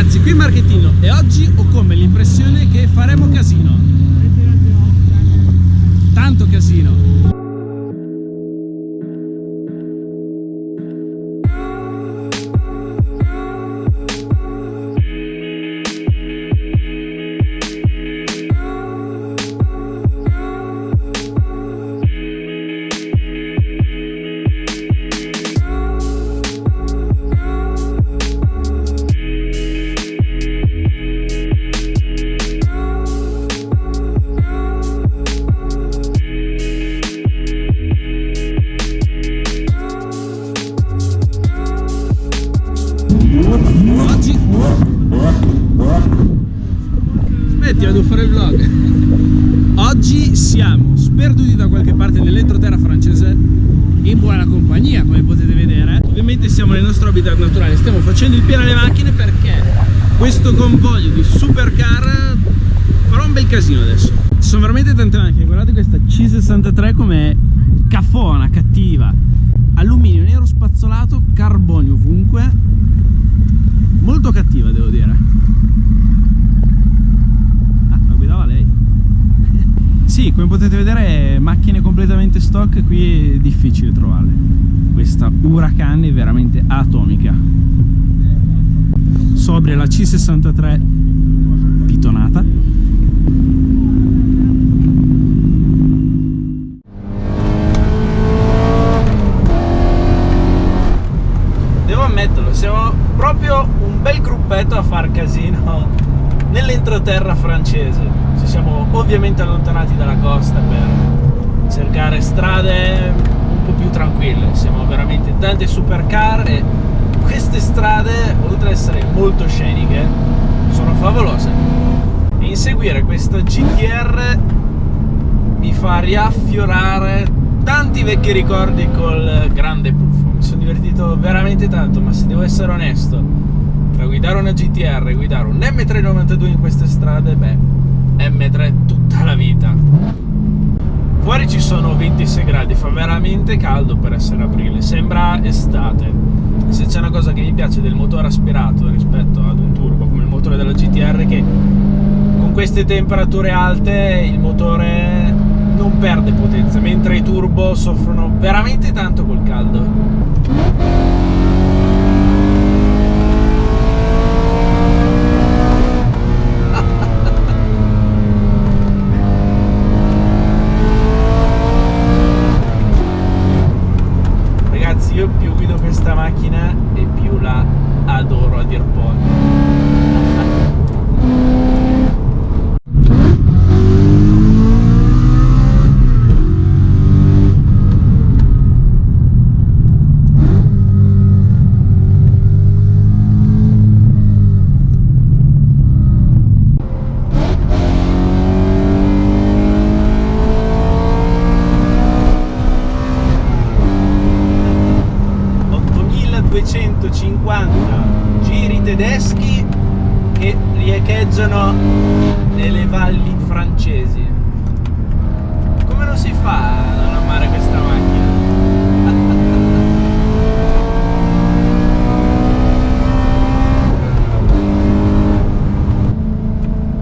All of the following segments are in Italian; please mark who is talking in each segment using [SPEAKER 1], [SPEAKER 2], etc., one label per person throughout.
[SPEAKER 1] Ragazzi, qui Marchettino e oggi ho come l'impressione che faremo casino. Tanto casino. Smetti, devo fare il vlog. Oggi siamo sperduti da qualche parte nell'entroterra francese, in buona compagnia come potete vedere. Ovviamente siamo nel nostro habitat naturale, stiamo facendo il pieno alle macchine perché questo convoglio di supercar farà un bel casino adesso. Ci sono veramente tante macchine, guardate questa C63 com'è cafona, cattiva. Alluminio nero spazzolato, carbonio ovunque, molto cattiva devo dire. La guidava lei. Sì, come potete vedere macchine completamente stock qui è difficile trovarle. Questa Huracan è veramente atomica. Sobria la C63 pitonata. Devo ammetterlo, siamo proprio un bel gruppetto a far casino nell'entroterra francese. Ci siamo ovviamente allontanati dalla costa per cercare strade un po' più tranquille. Siamo veramente in tante supercar e queste strade, oltre ad essere molto sceniche, sono favolose. E inseguire questa GTR mi fa riaffiorare tanti vecchi ricordi col grande Puffo. Mi sono divertito veramente tanto, ma se devo essere onesto, tra guidare una GTR e guidare un M392 in queste strade, beh, M3 tutta la vita. Fuori ci sono 26 gradi, fa veramente caldo per essere aprile, sembra estate. E se c'è una cosa che mi piace del motore aspirato rispetto ad un turbo come il motore della GTR, che con queste temperature alte il motore non perde potenza, mentre i turbo soffrono veramente tanto col caldo. Ragazzi, io più guido questa macchina e più la adoro a dir poco. Giri tedeschi che riecheggiano nelle valli francesi. Come non si fa a non amare questa macchina?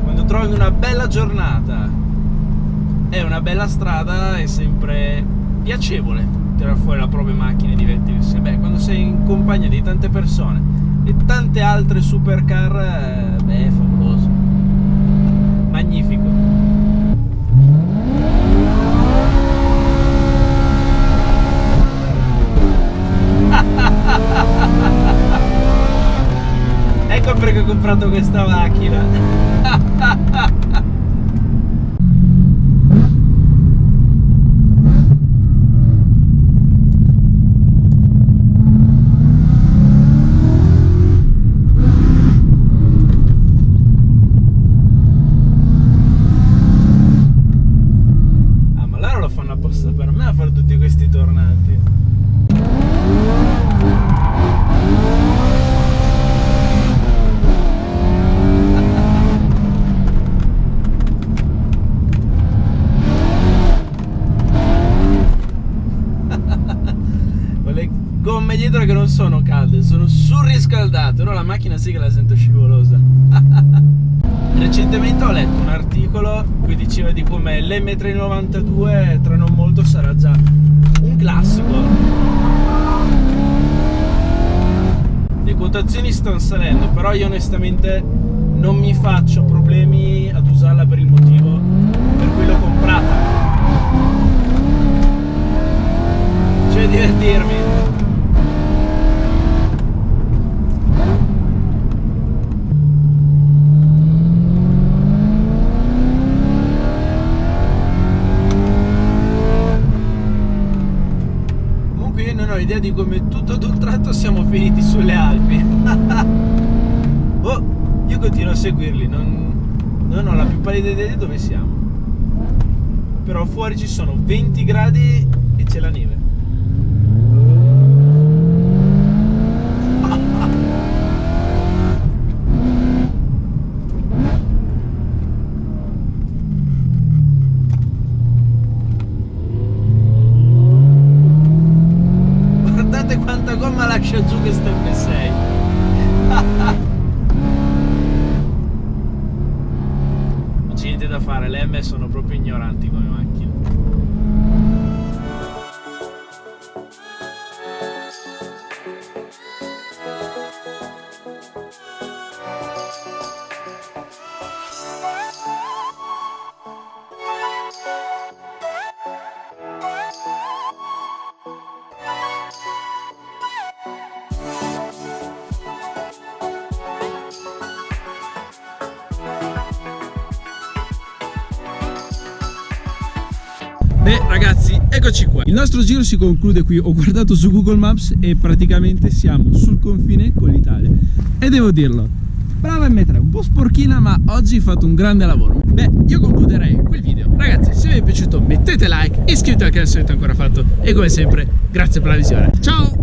[SPEAKER 1] Quando trovi una bella giornata e una bella strada è sempre piacevole tirare fuori la propria macchina e divertirsi. Beh, quando sei in compagnia di tante persone e tante altre supercar, beh, è favoloso, magnifico. Ecco perché ho comprato questa macchina. Per me a fare tutti questi tornanti. scaldato, ora la macchina sì che la sento scivolosa. Recentemente ho letto un articolo che diceva di come l'M392 tra non molto sarà già un classico. Le quotazioni stanno salendo, però io onestamente non mi faccio problemi ad usarla per il motivo per cui l'ho comprata, cioè divertirmi. Comunque io non ho idea di come tutto ad un tratto siamo finiti sulle Alpi. Oh, io continuo a seguirli, non ho la più pallida idea di dove siamo. Però fuori ci sono 20 gradi e c'è la neve. Guardate quanta gomma lascia giù questo M6. Non c'è niente da fare, le M sono proprio ignoranti come macchine.
[SPEAKER 2] Beh ragazzi, eccoci qua. Il nostro giro si conclude qui. Ho guardato su Google Maps e praticamente siamo sul confine con l'Italia. E devo dirlo, brava M3, un po' sporchina ma oggi hai fatto un grande lavoro. Beh, io concluderei qui il video. Ragazzi, se vi è piaciuto mettete like, iscrivetevi al canale se non avete ancora fatto. E come sempre, grazie per la visione. Ciao!